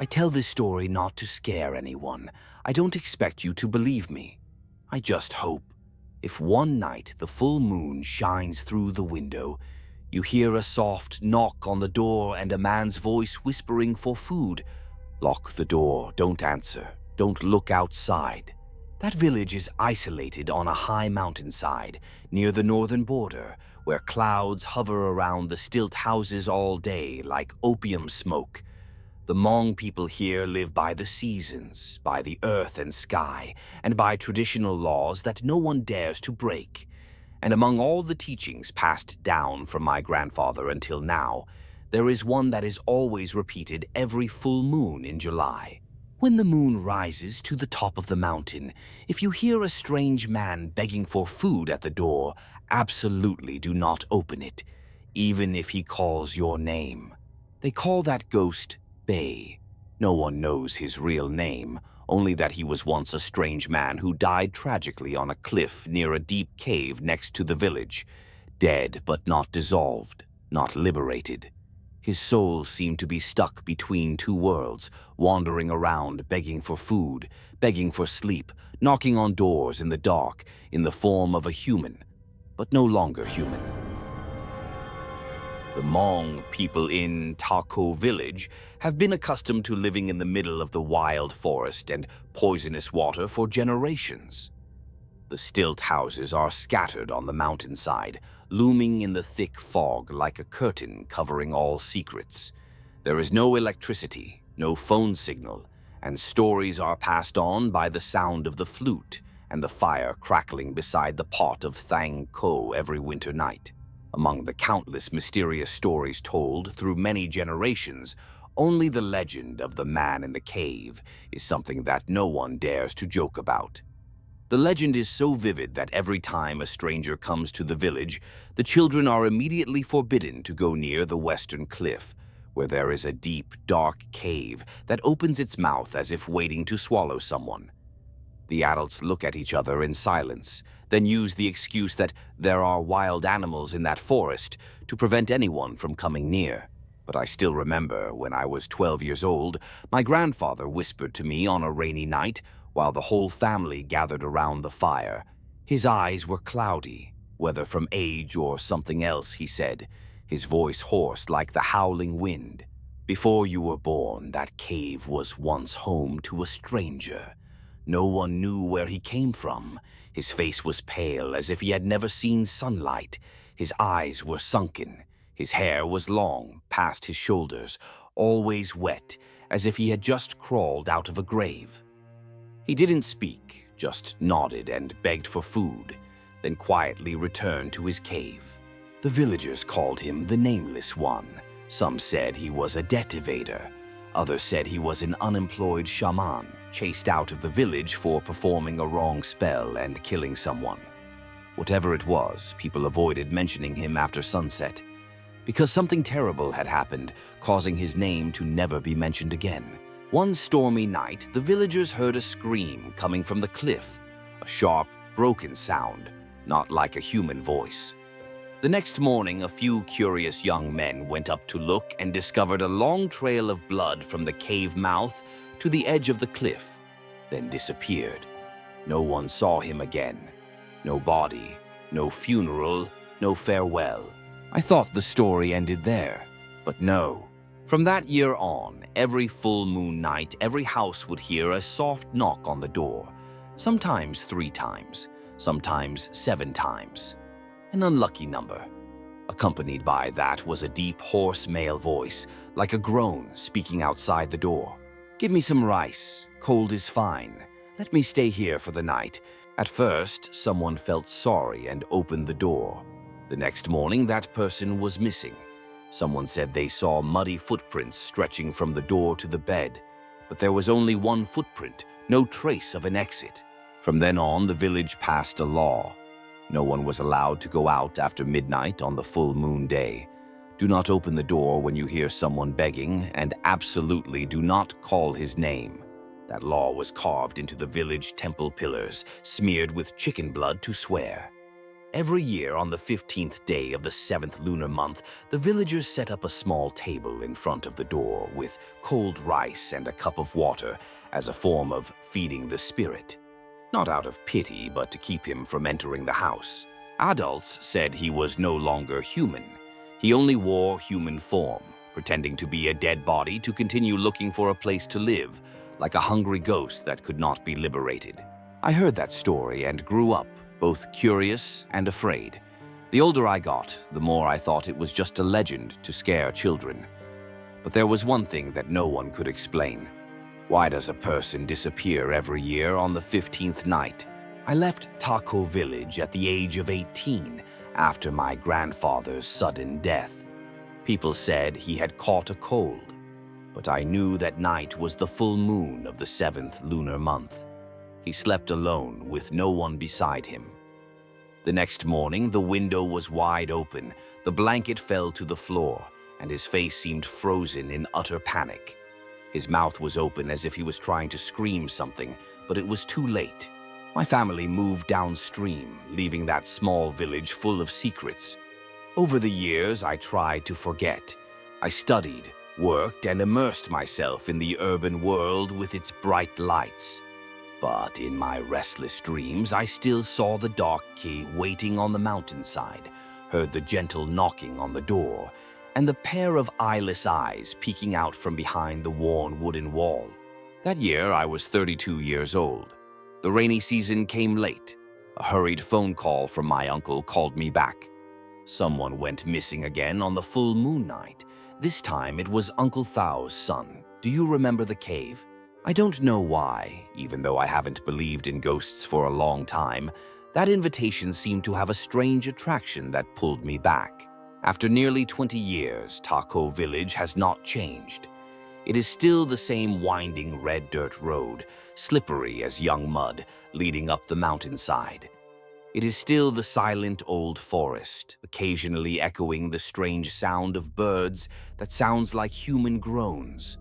I tell this story not to scare anyone. I don't expect you to believe me. I just hope, if one night the full moon shines through the window, you hear a soft knock on the door and a man's voice whispering for food, lock the door, don't answer, don't look outside. That village is isolated on a high mountainside near the northern border, where clouds hover around the stilt houses all day like opium smoke. The Hmong people here live by the seasons, by the earth and sky, and by traditional laws that no one dares to break. And among all the teachings passed down from my grandfather until now, there is one that is always repeated every full moon in July. When the moon rises to the top of the mountain, if you hear a strange man begging for food at the door, absolutely do not open it, even if he calls your name. They call that ghost Bay. No one knows his real name, only that he was once a strange man who died tragically on a cliff near a deep cave next to the village, dead but not dissolved, not liberated. His soul seemed to be stuck between two worlds, wandering around begging for food, begging for sleep, knocking on doors in the dark in the form of a human, but no longer human. The Hmong people in Taco village have been accustomed to living in the middle of the wild forest and poisonous water for generations. The stilt houses are scattered on the mountainside, looming in the thick fog like a curtain covering all secrets. There is no electricity, no phone signal, and stories are passed on by the sound of the flute and the fire crackling beside the pot of thang ko every winter night. Among the countless mysterious stories told through many generations, only the legend of the man in the cave is something that no one dares to joke about. The legend is so vivid that every time a stranger comes to the village, the children are immediately forbidden to go near the western cliff, where there is a deep, dark cave that opens its mouth as if waiting to swallow someone. The adults look at each other in silence, then use the excuse that there are wild animals in that forest to prevent anyone from coming near. But I still remember when I was 12 years old, my grandfather whispered to me on a rainy night while the whole family gathered around the fire. His eyes were cloudy, whether from age or something else, he said, his voice hoarse like the howling wind. Before you were born, that cave was once home to a stranger. No one knew where he came from. His face was pale as if he had never seen sunlight. His eyes were sunken. His hair was long, past his shoulders, always wet, as if he had just crawled out of a grave. He didn't speak, just nodded and begged for food, then quietly returned to his cave. The villagers called him the Nameless One. Some said he was a debt evader. Others said he was an unemployed shaman, chased out of the village for performing a wrong spell and killing someone. Whatever it was, people avoided mentioning him after sunset, because something terrible had happened, causing his name to never be mentioned again. One stormy night, the villagers heard a scream coming from the cliff, a sharp, broken sound, not like a human voice. The next morning, a few curious young men went up to look and discovered a long trail of blood from the cave mouth to the edge of the cliff, then disappeared. No one saw him again. No body, no funeral, no farewell. I thought the story ended there, but no. From that year on, every full moon night, every house would hear a soft knock on the door, sometimes 3 times, sometimes 7 times. An unlucky number. Accompanied by that was a deep, hoarse male voice, like a groan speaking outside the door. "Give me some rice. Cold is fine. Let me stay here for the night." At first, someone felt sorry and opened the door. The next morning, that person was missing. Someone said they saw muddy footprints stretching from the door to the bed, but there was only one footprint, no trace of an exit. From then on, the village passed a law. No one was allowed to go out after midnight on the full moon day. Do not open the door when you hear someone begging, and absolutely do not call his name. That law was carved into the village temple pillars, smeared with chicken blood to swear. Every year on the 15th day of the 7th lunar month, the villagers set up a small table in front of the door with cold rice and a cup of water as a form of feeding the spirit. Not out of pity, but to keep him from entering the house. Adults said he was no longer human. He only wore human form, pretending to be a dead body to continue looking for a place to live, like a hungry ghost that could not be liberated. I heard that story and grew up, both curious and afraid. The older I got, the more I thought it was just a legend to scare children. But there was one thing that no one could explain. Why does a person disappear every year on the 15th night? I left Taco Village at the age of 18 after my grandfather's sudden death. People said he had caught a cold, but I knew that night was the full moon of the 7th lunar month. He slept alone with no one beside him. The next morning, the window was wide open, the blanket fell to the floor, and his face seemed frozen in utter panic. His mouth was open as if he was trying to scream something, but it was too late. My family moved downstream, leaving that small village full of secrets. Over the years, I tried to forget. I studied, worked, and immersed myself in the urban world with its bright lights. But in my restless dreams, I still saw the dark key waiting on the mountainside, heard the gentle knocking on the door, and the pair of eyeless eyes peeking out from behind the worn wooden wall. That year, I was 32 years old. The rainy season came late. A hurried phone call from my uncle called me back. Someone went missing again on the full moon night. This time, it was Uncle Thao's son. Do you remember the cave? I don't know why, even though I haven't believed in ghosts for a long time, that invitation seemed to have a strange attraction that pulled me back. After nearly 20 years, Taco Village has not changed. It is still the same winding red dirt road, slippery as young mud, leading up the mountainside. It is still the silent old forest, occasionally echoing the strange sound of birds that sounds like human groans.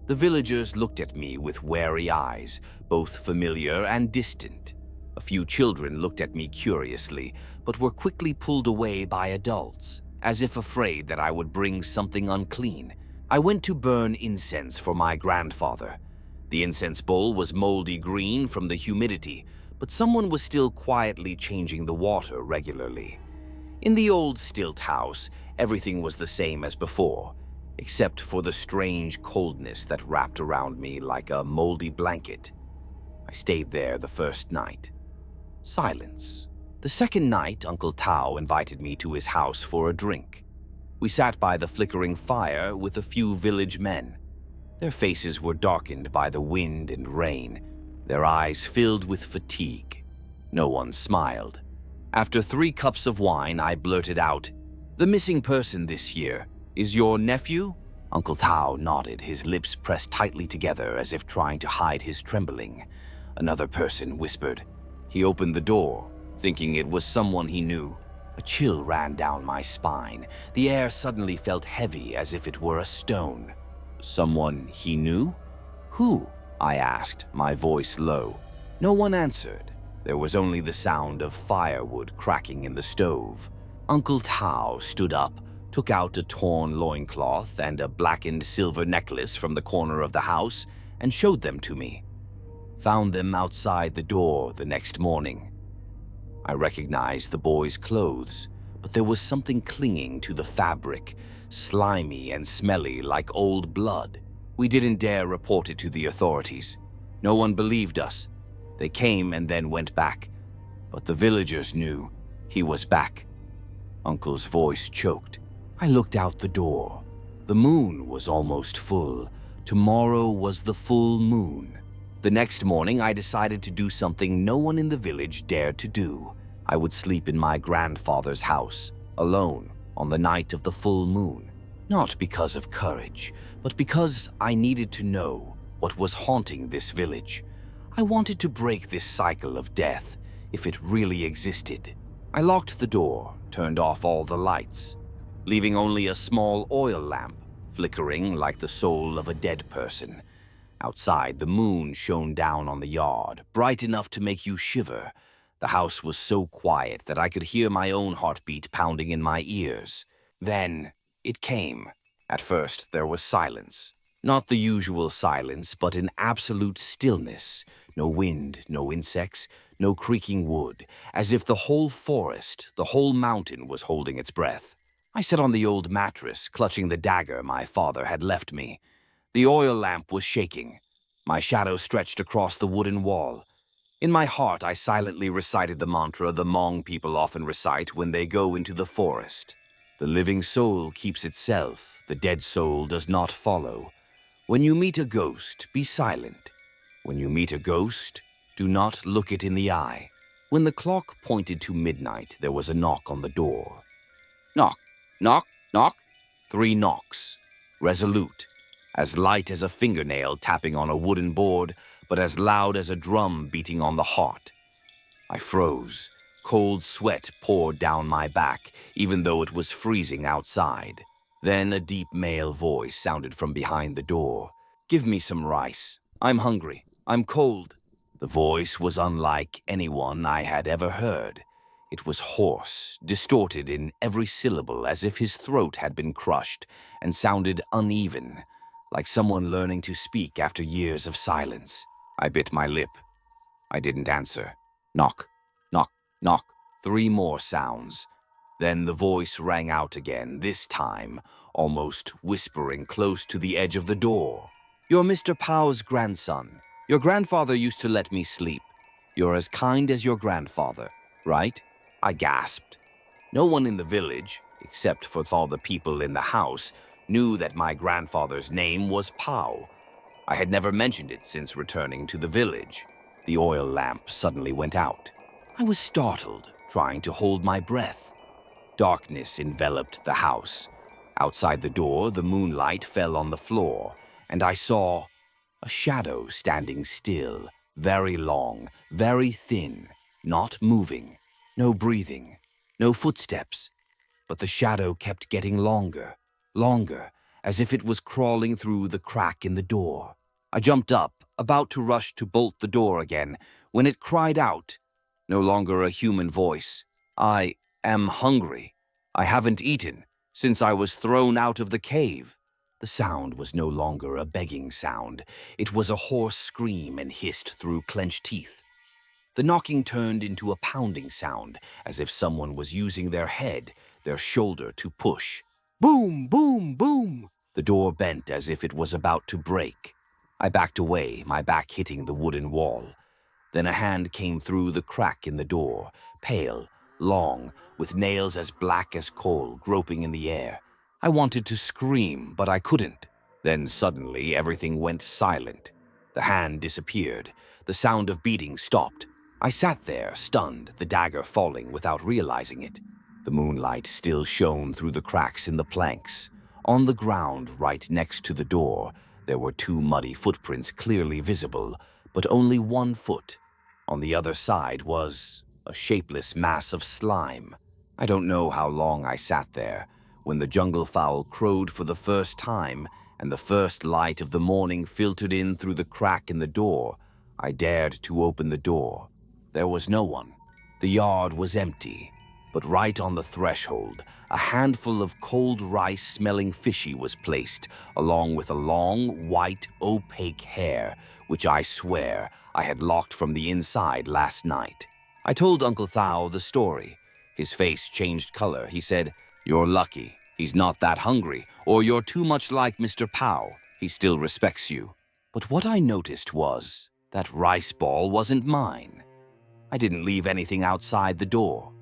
The villagers looked at me with wary eyes, both familiar and distant. A few children looked at me curiously, but were quickly pulled away by adults, as if afraid that I would bring something unclean. I went to burn incense for my grandfather. The incense bowl was moldy green from the humidity, but someone was still quietly changing the water regularly. In the old stilt house, everything was the same as before, except for the strange coldness that wrapped around me like a moldy blanket. I stayed there the first night. Silence. The second night, Uncle Tao invited me to his house for a drink. We sat by the flickering fire with a few village men. Their faces were darkened by the wind and rain, their eyes filled with fatigue. No one smiled. After 3 cups of wine, I blurted out, "The missing person this year is your nephew?" Uncle Tao nodded, his lips pressed tightly together as if trying to hide his trembling. Another person whispered. He opened the door, thinking it was someone he knew. A chill ran down my spine. The air suddenly felt heavy as if it were a stone. Someone he knew? Who? I asked, my voice low. No one answered. There was only the sound of firewood cracking in the stove. Uncle Tao stood up, took out a torn loincloth and a blackened silver necklace from the corner of the house, and showed them to me. Found them outside the door the next morning. I recognized the boy's clothes, but there was something clinging to the fabric, slimy and smelly like old blood. We didn't dare report it to the authorities. No one believed us. They came and then went back. But the villagers knew he was back. Uncle's voice choked. I looked out the door. The moon was almost full. Tomorrow was the full moon. The next morning, I decided to do something no one in the village dared to do. I would sleep in my grandfather's house, alone, on the night of the full moon. Not because of courage, but because I needed to know what was haunting this village. I wanted to break this cycle of death, if it really existed. I locked the door, turned off all the lights, leaving only a small oil lamp flickering like the soul of a dead person. Outside, the moon shone down on the yard, bright enough to make you shiver, The house was so quiet that I could hear my own heartbeat pounding in my ears. Then it came. At first, there was silence. Not the usual silence, but an absolute stillness. No wind, no insects, no creaking wood, as if the whole forest, the whole mountain was holding its breath. I sat on the old mattress, clutching the dagger my father had left me. The oil lamp was shaking. My shadow stretched across the wooden wall. In my heart, I silently recited the mantra the Hmong people often recite when they go into the forest. The living soul keeps itself, the dead soul does not follow. When you meet a ghost, be silent. When you meet a ghost, do not look it in the eye. When the clock pointed to midnight, there was a knock on the door. Knock, knock, knock. 3 knocks. Resolute. As light as a fingernail tapping on a wooden board, but as loud as a drum beating on the heart. I froze. Cold sweat poured down my back, even though it was freezing outside. Then a deep male voice sounded from behind the door. "Give me some rice. I'm hungry. I'm cold." The voice was unlike anyone I had ever heard. It was hoarse, distorted in every syllable as if his throat had been crushed, and sounded uneven, like someone learning to speak after years of silence. I bit my lip. I didn't answer. Knock, knock, knock. 3 more sounds. Then the voice rang out again, this time, almost whispering close to the edge of the door. "You're Mr. Pow's grandson. Your grandfather used to let me sleep. You're as kind as your grandfather, right?" I gasped. No one in the village, except for all the people in the house, knew that my grandfather's name was Pow. I had never mentioned it since returning to the village. The oil lamp suddenly went out. I was startled, trying to hold my breath. Darkness enveloped the house. Outside the door, the moonlight fell on the floor, and I saw a shadow standing still, very long, very thin, not moving, no breathing, no footsteps. But the shadow kept getting longer, longer, as if it was crawling through the crack in the door. I jumped up, about to rush to bolt the door again, when it cried out, no longer a human voice. "I am hungry. I haven't eaten since I was thrown out of the cave." The sound was no longer a begging sound. It was a hoarse scream and hissed through clenched teeth. The knocking turned into a pounding sound, as if someone was using their head, their shoulder to push. Boom, boom, boom! The door bent as if it was about to break. I backed away, my back hitting the wooden wall. Then a hand came through the crack in the door, pale, long, with nails as black as coal groping in the air. I wanted to scream, but I couldn't. Then suddenly everything went silent. The hand disappeared. The sound of beating stopped. I sat there, stunned, the dagger falling without realizing it. The moonlight still shone through the cracks in the planks. On the ground right next to the door, there were 2 muddy footprints clearly visible, but only 1 foot. On the other side was a shapeless mass of slime. I don't know how long I sat there. When the jungle fowl crowed for the first time and the first light of the morning filtered in through the crack in the door, I dared to open the door. There was no one. The yard was empty. But right on the threshold, a handful of cold rice-smelling fishy was placed, along with a long, white, opaque hair, which I swear I had locked from the inside last night. I told Uncle Thao the story. His face changed color. He said, "You're lucky. He's not that hungry, or you're too much like Mr. Pow. He still respects you." But what I noticed was that rice ball wasn't mine. I didn't leave anything outside the door.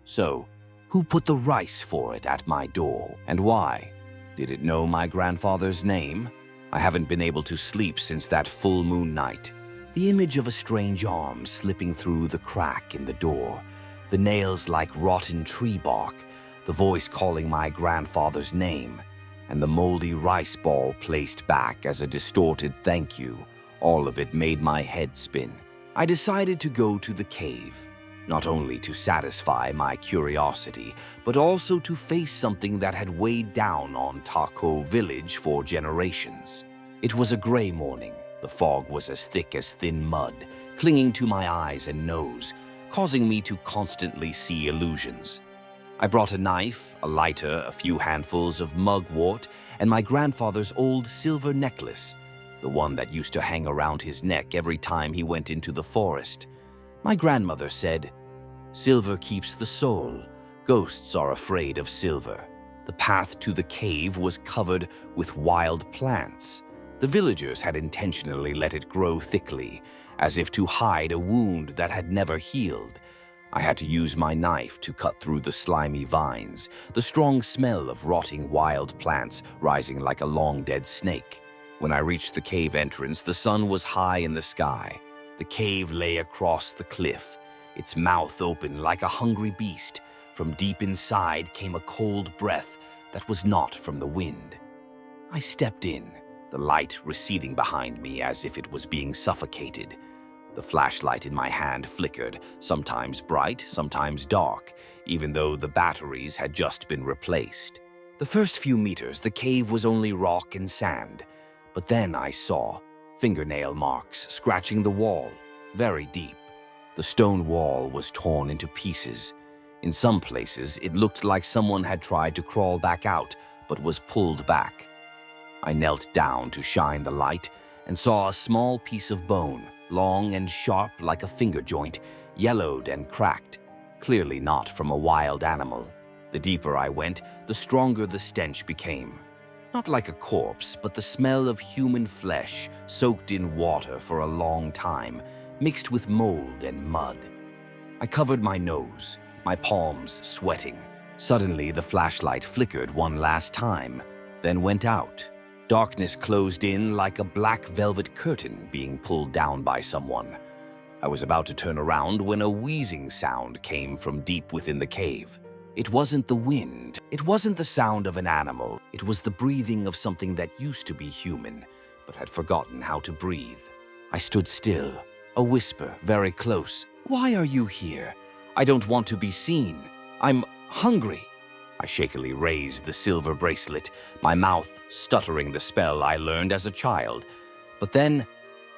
So, who put the rice for it at my door, and why? Did it know my grandfather's name? I haven't been able to sleep since that full moon night. The image of a strange arm slipping through the crack in the door, the nails like rotten tree bark, the voice calling my grandfather's name, and the moldy rice ball placed back as a distorted thank you. All of it made my head spin. I decided to go to the cave, not only to satisfy my curiosity, but also to face something that had weighed down on Taco Village for generations. It was a gray morning. The fog was as thick as thin mud, clinging to my eyes and nose, causing me to constantly see illusions. I brought a knife, a lighter, a few handfuls of mugwort, and my grandfather's old silver necklace, the one that used to hang around his neck every time he went into the forest. My grandmother said, "Silver keeps the soul. Ghosts are afraid of silver." The path to the cave was covered with wild plants. The villagers had intentionally let it grow thickly, as if to hide a wound that had never healed. I had to use my knife to cut through the slimy vines, the strong smell of rotting wild plants rising like a long-dead snake. When I reached the cave entrance, the sun was high in the sky. The cave lay across the cliff, its mouth open like a hungry beast. From deep inside came a cold breath that was not from the wind. I stepped in, the light receding behind me as if it was being suffocated. The flashlight in my hand flickered, sometimes bright, sometimes dark, even though the batteries had just been replaced. The first few meters, the cave was only rock and sand, but then I saw fingernail marks scratching the wall, very deep. The stone wall was torn into pieces. In some places, it looked like someone had tried to crawl back out, but was pulled back. I knelt down to shine the light and saw a small piece of bone, long and sharp like a finger joint, yellowed and cracked, clearly not from a wild animal. The deeper I went, the stronger the stench became. Not like a corpse, but the smell of human flesh soaked in water for a long time, mixed with mold and mud. I covered my nose, my palms sweating. Suddenly, the flashlight flickered one last time, then went out. Darkness closed in like a black velvet curtain being pulled down by someone. I was about to turn around when a wheezing sound came from deep within the cave. It wasn't the wind. It wasn't the sound of an animal. It was the breathing of something that used to be human, but had forgotten how to breathe. I stood still, a whisper very close. "Why are you here? I don't want to be seen. I'm hungry." I shakily raised the silver bracelet, my mouth stuttering the spell I learned as a child. But then,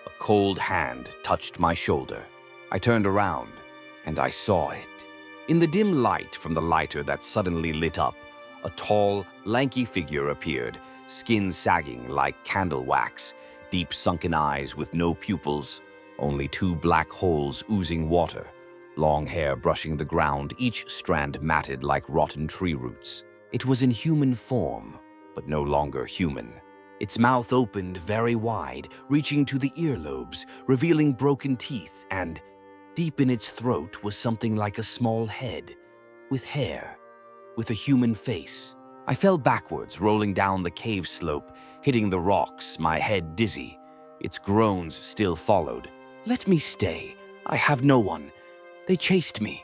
a cold hand touched my shoulder. I turned around, and I saw it. In the dim light from the lighter that suddenly lit up, a tall, lanky figure appeared, skin sagging like candle wax, deep sunken eyes with no pupils, only two black holes oozing water. Long hair brushing the ground, each strand matted like rotten tree roots. It was in human form, but no longer human. Its mouth opened very wide, reaching to the earlobes, revealing broken teeth, and deep in its throat was something like a small head, with hair, with a human face. I fell backwards, rolling down the cave slope, hitting the rocks, my head dizzy. Its groans still followed. "Let me stay. I have no one. They chased me.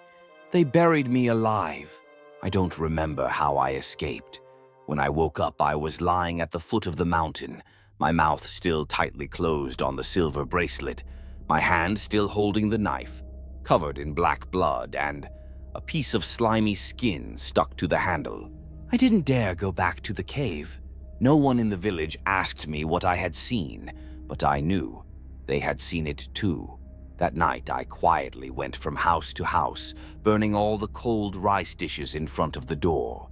They buried me alive." I don't remember how I escaped. When I woke up, I was lying at the foot of the mountain, my mouth still tightly closed on the silver bracelet, my hand still holding the knife, covered in black blood, and a piece of slimy skin stuck to the handle. I didn't dare go back to the cave. No one in the village asked me what I had seen, but I knew they had seen it too. That night, I quietly went from house to house, burning all the cold rice dishes in front of the door.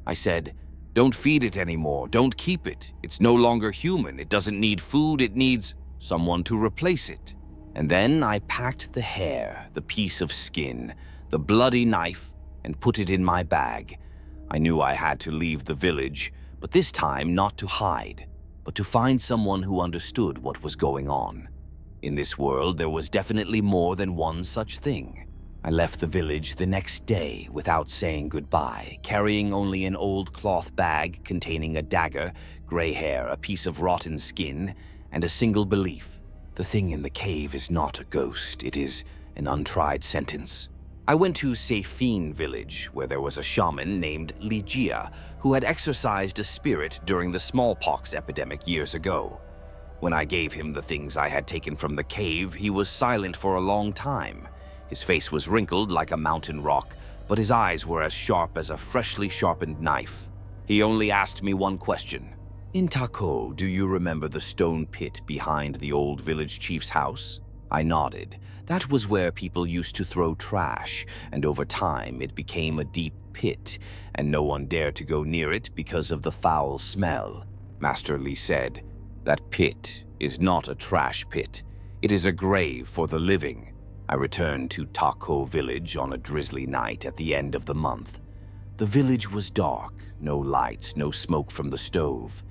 I said, "Don't feed it anymore, don't keep it. It's no longer human, it doesn't need food, it needs someone to replace it." And then I packed the hair, the piece of skin, the bloody knife, and put it in my bag. I knew I had to leave the village, but this time not to hide, but to find someone who understood what was going on. In this world, there was definitely more than one such thing. I left the village the next day without saying goodbye, carrying only an old cloth bag containing a dagger, gray hair, a piece of rotten skin, and a single belief. The thing in the cave is not a ghost, it is an untried sentence. I went to Sefine village, where there was a shaman named Ligia who had exorcised a spirit during the smallpox epidemic years ago. When I gave him the things I had taken from the cave, he was silent for a long time. His face was wrinkled like a mountain rock, but his eyes were as sharp as a freshly sharpened knife. He only asked me one question. "In Taco, do you remember the stone pit behind the old village chief's house?" I nodded. That was where people used to throw trash, and over time it became a deep pit, and no one dared to go near it because of the foul smell. Master Lee said, "That pit is not a trash pit. It is a grave for the living." I returned to Taco Village on a drizzly night at the end of the month. The village was dark, no lights, no smoke from the stove.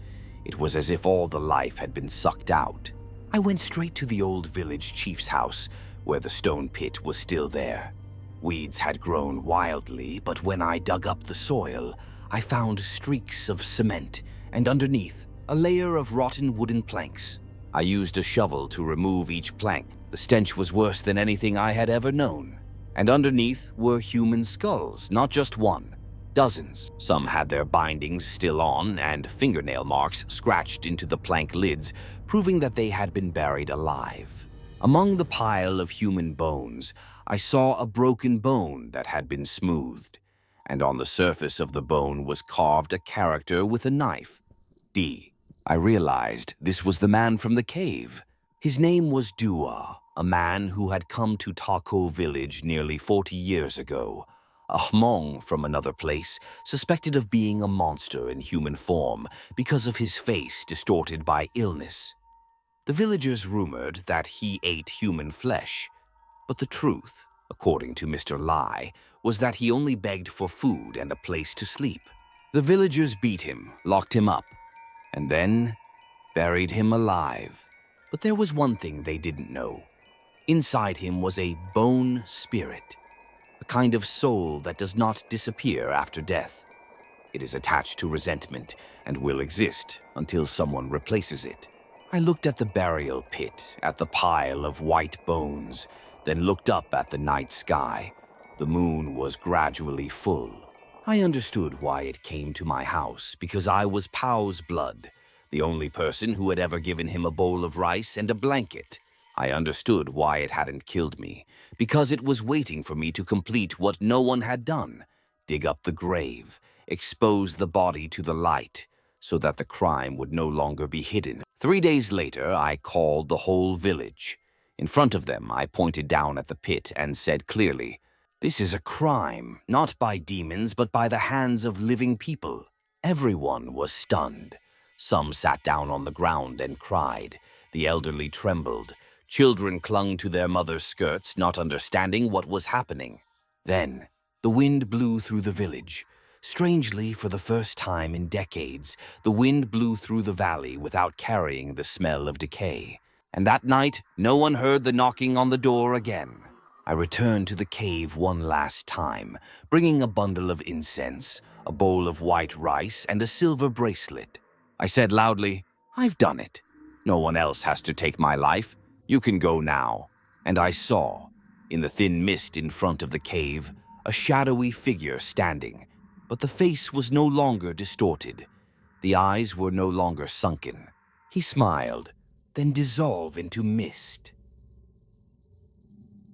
It was as if all the life had been sucked out. I went straight to the old village chief's house, where the stone pit was still there. Weeds had grown wildly, but when I dug up the soil, I found streaks of cement, and underneath, a layer of rotten wooden planks. I used a shovel to remove each plank. The stench was worse than anything I had ever known. And underneath were human skulls, not just one. Dozens. Some had their bindings still on and fingernail marks scratched into the plank lids, proving that they had been buried alive. Among the pile of human bones, I saw a broken bone that had been smoothed, and on the surface of the bone was carved a character with a knife. D. I realized this was the man from the cave. His name was Dua, a man who had come to Taco Village nearly 40 years ago. A Hmong from another place, suspected of being a monster in human form because of his face distorted by illness. The villagers rumored that he ate human flesh, but the truth, according to Mr. Lai, was that he only begged for food and a place to sleep. The villagers beat him, locked him up, and then buried him alive. But there was one thing they didn't know. Inside him was a bone spirit, a kind of soul that does not disappear after death. It is attached to resentment and will exist until someone replaces it. I looked at the burial pit, at the pile of white bones, then looked up at the night sky. The moon was gradually full. I understood why it came to my house, because I was Pow's blood, the only person who had ever given him a bowl of rice and a blanket. I understood why it hadn't killed me, because it was waiting for me to complete what no one had done: dig up the grave, expose the body to the light, so that the crime would no longer be hidden. 3 days later, I called the whole village. In front of them, I pointed down at the pit and said clearly, "This is a crime, not by demons, but by the hands of living people." Everyone was stunned. Some sat down on the ground and cried. The elderly trembled. Children clung to their mother's skirts, not understanding what was happening. Then, the wind blew through the village. Strangely, for the first time in decades, the wind blew through the valley without carrying the smell of decay. And that night, no one heard the knocking on the door again. I returned to the cave one last time, bringing a bundle of incense, a bowl of white rice, and a silver bracelet. I said loudly, "I've done it. No one else has to take my life. You can go now." And I saw, in the thin mist in front of the cave, a shadowy figure standing, but the face was no longer distorted. The eyes were no longer sunken. He smiled, then dissolved into mist.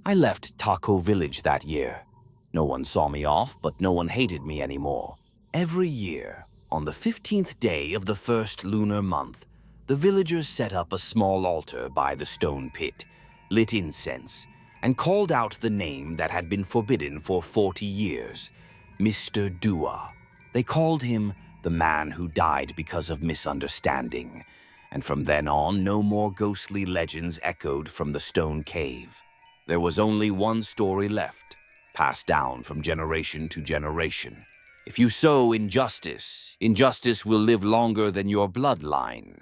I left Taco Village that year. No one saw me off, but no one hated me anymore. Every year, on the 15th day of the first lunar month, the villagers set up a small altar by the stone pit, lit incense, and called out the name that had been forbidden for 40 years, Mr. Dua. They called him the man who died because of misunderstanding, and from then on, no more ghostly legends echoed from the stone cave. There was only one story left, passed down from generation to generation. If you sow injustice, injustice will live longer than your bloodline.